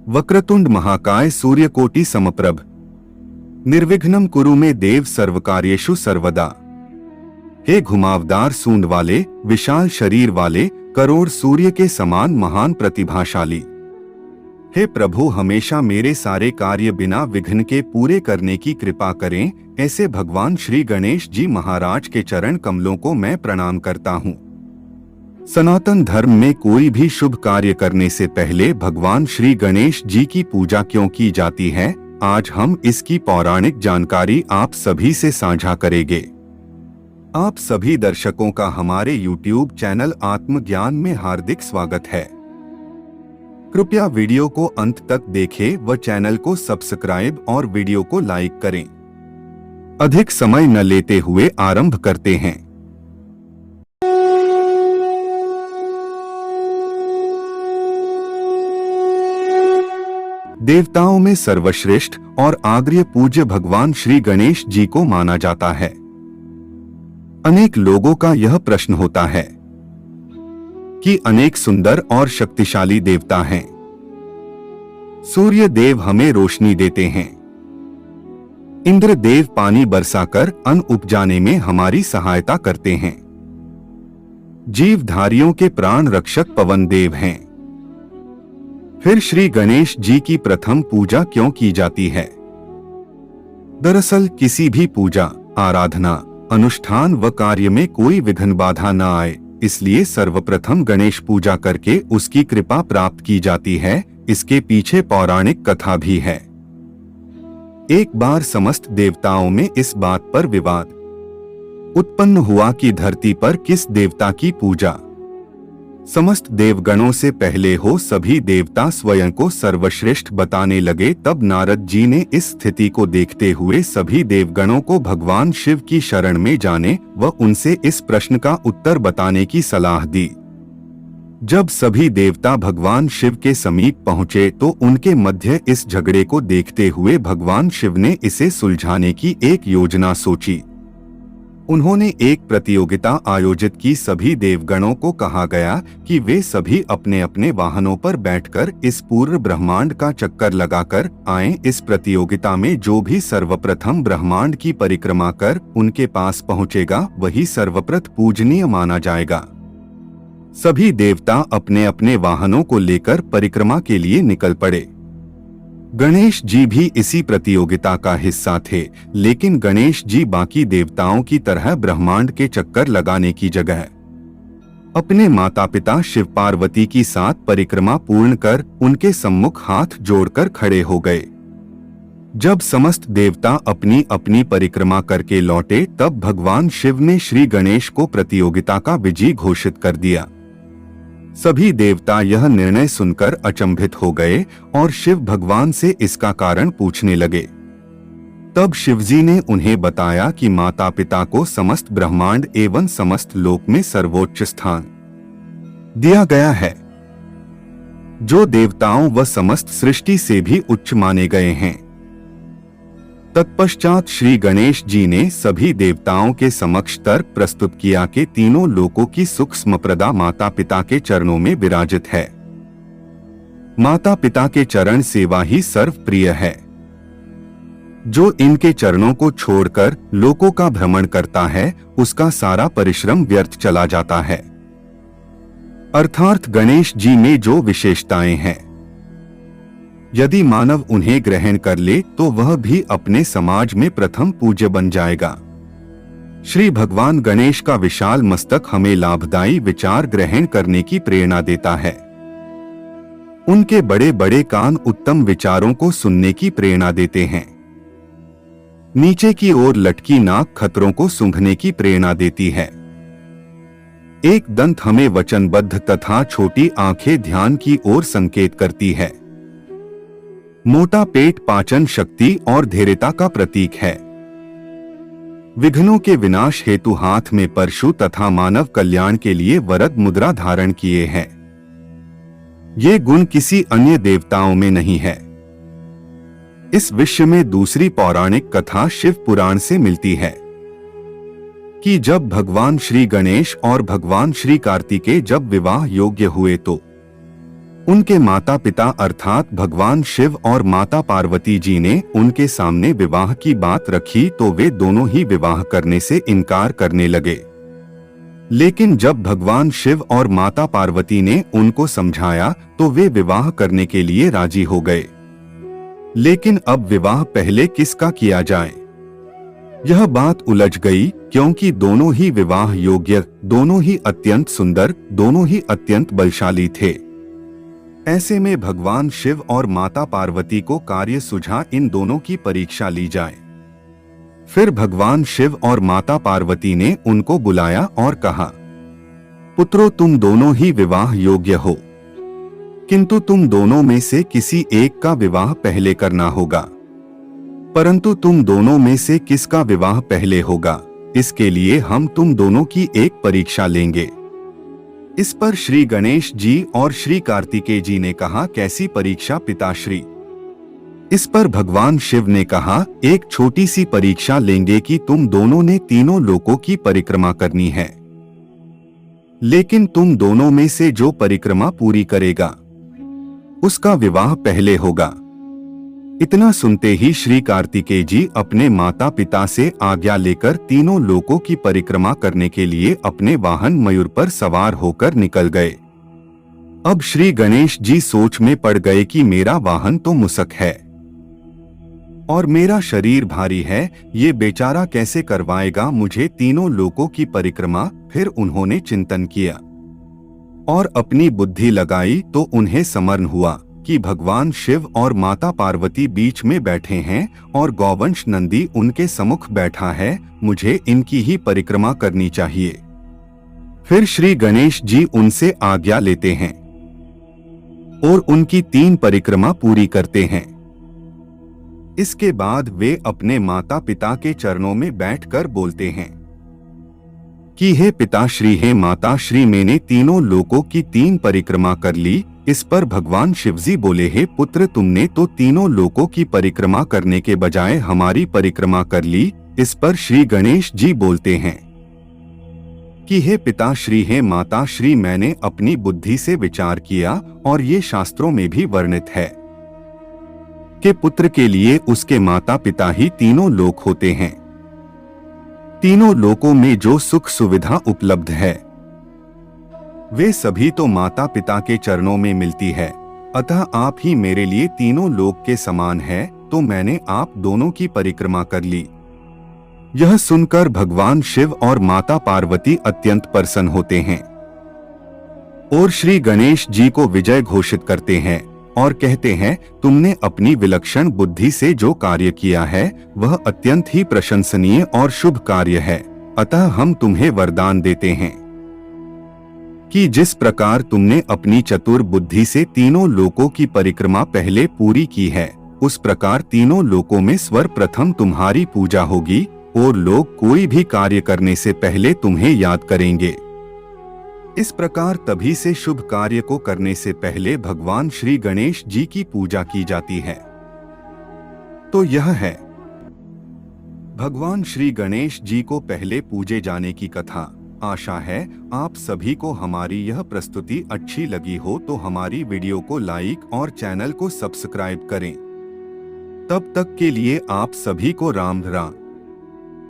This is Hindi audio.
वक्रतुंड महाकाय सूर्यकोटि समप्रभ निर्विघ्नं कुरु मे देव सर्वकार्येषु सर्वदा। हे घुमावदार सूंड वाले, विशाल शरीर वाले, करोड़ सूर्य के समान महान प्रतिभाशाली, हे प्रभु हमेशा मेरे सारे कार्य बिना विघ्न के पूरे करने की कृपा करें। ऐसे भगवान श्री गणेश जी महाराज के चरण कमलों को मैं प्रणाम करता हूँ। सनातन धर्म में कोई भी शुभ कार्य करने से पहले भगवान श्री गणेश जी की पूजा क्यों की जाती है, आज हम इसकी पौराणिक जानकारी आप सभी से साझा करेंगे। आप सभी दर्शकों का हमारे YouTube चैनल आत्मज्ञान में हार्दिक स्वागत है। कृपया वीडियो को अंत तक देखें व चैनल को सब्सक्राइब और वीडियो को लाइक करें। अधिक समय न लेते हुए आरंभ करते हैं। देवताओं में सर्वश्रेष्ठ और आग्र्य पूज्य भगवान श्री गणेश जी को माना जाता है। अनेक लोगों का यह प्रश्न होता है कि अनेक सुंदर और शक्तिशाली देवता हैं। सूर्य देव हमें रोशनी देते हैं, इंद्र देव पानी बरसाकर अन्न उपजाने में हमारी सहायता करते हैं, जीवधारियों के प्राण रक्षक पवन देव हैं। फिर श्री गणेश जी की प्रथम पूजा क्यों की जाती है? दरअसल किसी भी पूजा, आराधना, अनुष्ठान व कार्य में कोई विघ्न बाधा न आए, इसलिए सर्वप्रथम गणेश पूजा करके उसकी कृपा प्राप्त की जाती है। इसके पीछे पौराणिक कथा भी है। एक बार समस्त देवताओं में इस बात पर विवाद उत्पन्न हुआ कि धरती पर किस देवता की पूजा समस्त देवगणों से पहले हो। सभी देवता स्वयं को सर्वश्रेष्ठ बताने लगे। तब नारद जी ने इस स्थिति को देखते हुए सभी देवगणों को भगवान शिव की शरण में जाने व उनसे इस प्रश्न का उत्तर बताने की सलाह दी। जब सभी देवता भगवान शिव के समीप पहुंचे तो उनके मध्य इस झगड़े को देखते हुए भगवान शिव ने इसे सुलझाने की एक योजना सोची। उन्होंने एक प्रतियोगिता आयोजित की। सभी देवगणों को कहा गया कि वे सभी अपने अपने वाहनों पर बैठकर इस पूर्ण ब्रह्मांड का चक्कर लगाकर आएं। इस प्रतियोगिता में जो भी सर्वप्रथम ब्रह्मांड की परिक्रमा कर उनके पास पहुंचेगा वही सर्वप्रथम पूजनीय माना जाएगा। सभी देवता अपने अपने वाहनों को लेकर परिक्रमा के लिए निकल पड़े। गणेश जी भी इसी प्रतियोगिता का हिस्सा थे, लेकिन गणेश जी बाकी देवताओं की तरह ब्रह्मांड के चक्कर लगाने की जगह अपने माता पिता शिव पार्वती की साथ परिक्रमा पूर्ण कर उनके सम्मुख हाथ जोड़कर खड़े हो गए। जब समस्त देवता अपनी अपनी परिक्रमा करके लौटे तब भगवान शिव ने श्री गणेश को प्रतियोगिता का विजयी घोषित कर दिया। सभी देवता यह निर्णय सुनकर अचंभित हो गए और शिव भगवान से इसका कारण पूछने लगे। तब शिवजी ने उन्हें बताया कि माता पिता को समस्त ब्रह्मांड एवं समस्त लोक में सर्वोच्च स्थान दिया गया है, जो देवताओं व समस्त सृष्टि से भी उच्च माने गए हैं। तत्पश्चात श्री गणेश जी ने सभी देवताओं के समक्ष तर्क प्रस्तुत किया कि तीनों लोकों की सूक्ष्मप्रदा माता पिता के चरणों में विराजित है। माता पिता के चरण सेवा ही सर्वप्रिय है। जो इनके चरणों को छोड़कर लोकों का भ्रमण करता है उसका सारा परिश्रम व्यर्थ चला जाता है। अर्थात गणेश जी में जो विशेषताएं हैं, यदि मानव उन्हें ग्रहण कर ले तो वह भी अपने समाज में प्रथम पूज्य बन जाएगा। श्री भगवान गणेश का विशाल मस्तक हमें लाभदायी विचार ग्रहण करने की प्रेरणा देता है। उनके बड़े बड़े कान उत्तम विचारों को सुनने की प्रेरणा देते हैं। नीचे की ओर लटकी नाक खतरों को सूंघने की प्रेरणा देती है। एक दंत हमें वचनबद्ध तथा छोटी आंखें ध्यान की ओर संकेत करती है। मोटा पेट पाचन शक्ति और धैर्यता का प्रतीक है। विघ्नों के विनाश हेतु हाथ में परशु तथा मानव कल्याण के लिए वरद मुद्रा धारण किए हैं। ये गुण किसी अन्य देवताओं में नहीं है। इस विषय में दूसरी पौराणिक कथा शिव पुराण से मिलती है कि जब भगवान श्री गणेश और भगवान श्री कार्तिकेय जब विवाह योग्य हुए तो उनके माता पिता अर्थात भगवान शिव और माता पार्वती जी ने उनके सामने विवाह की बात रखी तो वे दोनों ही विवाह करने से इनकार करने लगे। लेकिन जब भगवान शिव और माता पार्वती ने उनको समझाया तो वे विवाह करने के लिए राजी हो गए। लेकिन अब विवाह पहले किसका किया जाए, यह बात उलझ गई, क्योंकि दोनों ही विवाह योग्य, दोनों ही अत्यंत सुंदर, दोनों ही अत्यंत बलशाली थे। ऐसे में भगवान शिव और माता पार्वती को कार्य सुझा इन दोनों की परीक्षा ली जाए। फिर भगवान शिव और माता पार्वती ने उनको बुलाया और कहा, पुत्रों तुम दोनों ही विवाह योग्य हो, किंतु तुम दोनों में से किसी एक का विवाह पहले करना होगा। परंतु तुम दोनों में से किसका विवाह पहले होगा, इसके लिए हम तुम दोनों की एक परीक्षा लेंगे। इस पर श्री गणेश जी और श्री कार्तिकेय जी ने कहा, कैसी परीक्षा पिताश्री? इस पर भगवान शिव ने कहा, एक छोटी सी परीक्षा लेंगे कि तुम दोनों ने तीनों लोकों की परिक्रमा करनी है, लेकिन तुम दोनों में से जो परिक्रमा पूरी करेगा उसका विवाह पहले होगा। इतना सुनते ही श्री कार्तिकेय जी अपने माता पिता से आज्ञा लेकर तीनों लोकों की परिक्रमा करने के लिए अपने वाहन मयूर पर सवार होकर निकल गए। अब श्री गणेश जी सोच में पड़ गए कि मेरा वाहन तो मुसक है और मेरा शरीर भारी है, ये बेचारा कैसे करवाएगा मुझे तीनों लोकों की परिक्रमा। फिर उन्होंने चिंतन किया और अपनी बुद्धि लगाई तो उन्हें स्मरण हुआ कि भगवान शिव और माता पार्वती बीच में बैठे हैं और गौवंश नंदी उनके सम्मुख बैठा है, मुझे इनकी ही परिक्रमा करनी चाहिए। फिर श्री गणेश जी उनसे आज्ञा लेते हैं और उनकी 3 परिक्रमा पूरी करते हैं। इसके बाद वे अपने माता पिता के चरणों में बैठकर बोलते हैं कि हे पिताश्री, हे माताश्री, मैंने तीनों लोकों की 3 परिक्रमा कर ली। इस पर भगवान शिवजी बोले, हे पुत्र, तुमने तो तीनों लोकों की परिक्रमा करने के बजाय हमारी परिक्रमा कर ली। इस पर श्री गणेश जी बोलते हैं कि हे पिताश्री, हे माताश्री, मैंने अपनी बुद्धि से विचार किया और ये शास्त्रों में भी वर्णित है कि पुत्र के लिए उसके माता पिता ही तीनों लोक होते हैं। तीनों लोकों में जो सुख सुविधा उपलब्ध है वे सभी तो माता पिता के चरणों में मिलती है। अतः आप ही मेरे लिए तीनों लोक के समान है, तो मैंने आप दोनों की परिक्रमा कर ली। यह सुनकर भगवान शिव और माता पार्वती अत्यंत प्रसन्न होते हैं और श्री गणेश जी को विजय घोषित करते हैं और कहते हैं, तुमने अपनी विलक्षण बुद्धि से जो कार्य किया है वह अत्यंत ही प्रशंसनीय और शुभ कार्य है। अतः हम तुम्हें वरदान देते हैं कि जिस प्रकार तुमने अपनी चतुर बुद्धि से तीनों लोकों की परिक्रमा पहले पूरी की है, उस प्रकार तीनों लोकों में सर्वप्रथम तुम्हारी पूजा होगी और लोग कोई भी कार्य करने से पहले तुम्हें याद करेंगे। इस प्रकार तभी से शुभ कार्य को करने से पहले भगवान श्री गणेश जी की पूजा की जाती है। तो यह है भगवान श्री गणेश जी को पहले पूजे जाने की कथा। आशा है आप सभी को हमारी यह प्रस्तुति अच्छी लगी हो तो हमारी वीडियो को लाइक और चैनल को सब्सक्राइब करें। तब तक के लिए आप सभी को राम राम।